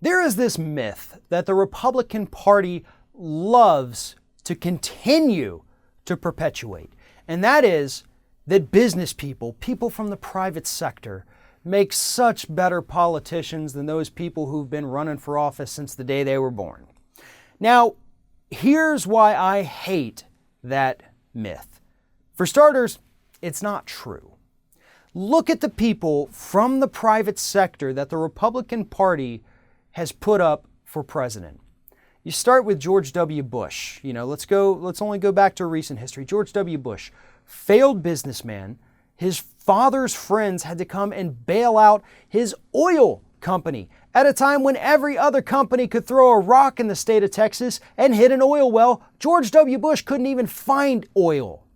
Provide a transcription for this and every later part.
There is this myth that the Republican Party loves to continue to perpetuate, and that is that business people, people from the private sector, make such better politicians than those people who've been running for office since the day they were born. Now, here's why I hate that myth. For starters, it's not true. Look at the people from the private sector that the Republican Party has put up for president. You start with George W. Bush. Let's only go back to recent history. George W. Bush, failed businessman. His father's friends had to come and bail out his oil company at a time when every other company could throw a rock in the state of Texas and hit an oil well. George W. Bush couldn't even find oil.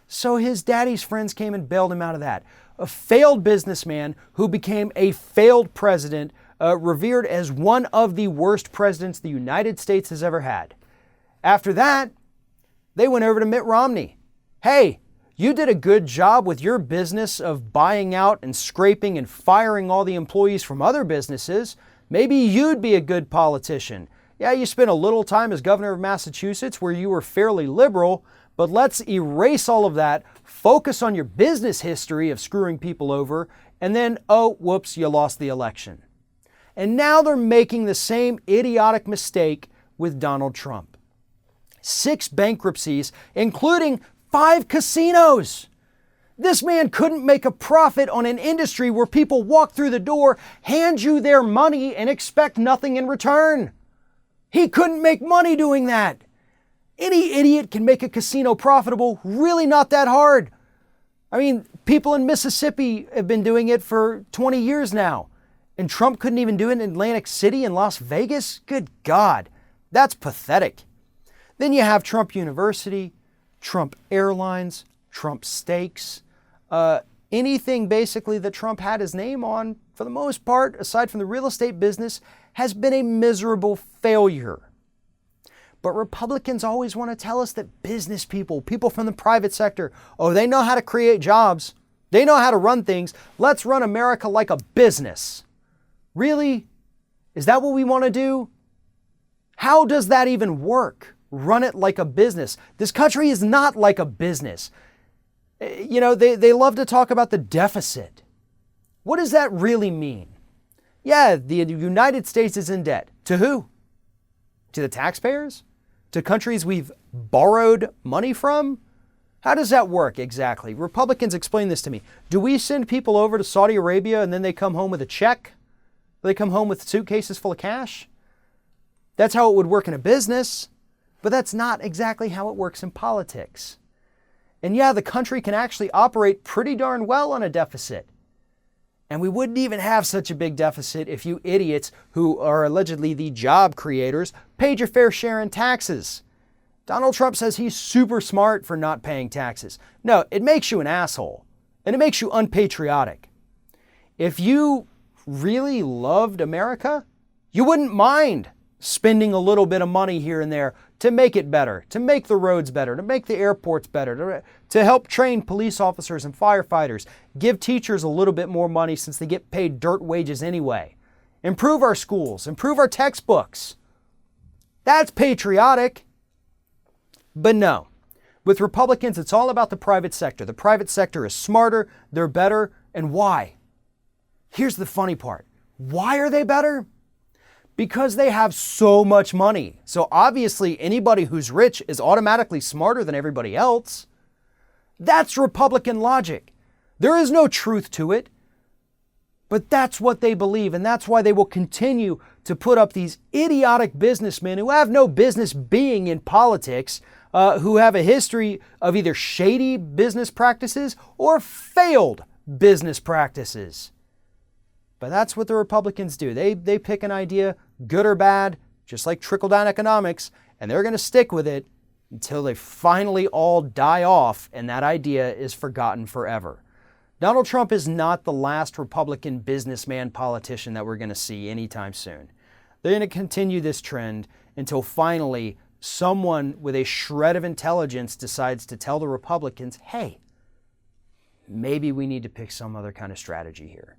So his daddy's friends came and bailed him out of that. A failed businessman who became a failed president, revered as one of the worst presidents the United States has ever had. After that, they went over to Mitt Romney. Hey, you did a good job with your business of buying out and scraping and firing all the employees from other businesses. Maybe you'd be a good politician. Yeah, you spent a little time as governor of Massachusetts where you were fairly liberal, but let's erase all of that, focus on your business history of screwing people over, and then, oh, whoops, you lost the election. And now they're making the same idiotic mistake with Donald Trump. 6 bankruptcies, including 5 casinos. This man couldn't make a profit on an industry where people walk through the door, hand you their money, and expect nothing in return. He couldn't make money doing that. Any idiot can make a casino profitable, really not that hard. I mean, people in Mississippi have been doing it for 20 years now. And Trump couldn't even do it in Atlantic City and Las Vegas? Good God, that's pathetic. Then you have Trump University, Trump Airlines, Trump Steaks, anything basically that Trump had his name on, for the most part, aside from the real estate business, has been a miserable failure. But Republicans always want to tell us that business people, people from the private sector, oh, they know how to create jobs. They know how to run things. Let's run America like a business. Really? Is that what we want to do? How does that even work? Run it like a business. This country is not like a business. They love to talk about the deficit. What does that really mean? Yeah, the United States is in debt. To who? To the taxpayers? To countries we've borrowed money from? How does that work exactly? Republicans, explain this to me. Do we send people over to Saudi Arabia and then they come home with a check? They come home with suitcases full of cash? That's how it would work in a business, but that's not exactly how it works in politics. And yeah, the country can actually operate pretty darn well on a deficit. And we wouldn't even have such a big deficit if you idiots who are allegedly the job creators paid your fair share in taxes. Donald Trump says he's super smart for not paying taxes. No, it makes you an asshole, and it makes you unpatriotic. If you really loved America, you wouldn't mind spending a little bit of money here and there to make it better, to make the roads better, to make the airports better, to help train police officers and firefighters, give teachers a little bit more money since they get paid dirt wages anyway, improve our schools, improve our textbooks. That's patriotic. But no, with Republicans, it's all about the private sector. The private sector is smarter, they're better, and why? Here's the funny part. Why are they better? Because they have so much money. So obviously anybody who's rich is automatically smarter than everybody else. That's Republican logic. There is no truth to it. But that's what they believe, and that's why they will continue to put up these idiotic businessmen who have no business being in politics, who have a history of either shady business practices or failed business practices. But that's what the Republicans do. They pick an idea, good or bad, just like trickle-down economics, and they're going to stick with it until they finally all die off and that idea is forgotten forever. Donald Trump is not the last Republican businessman politician that we're going to see anytime soon. They're going to continue this trend until finally someone with a shred of intelligence decides to tell the Republicans, hey, maybe we need to pick some other kind of strategy here.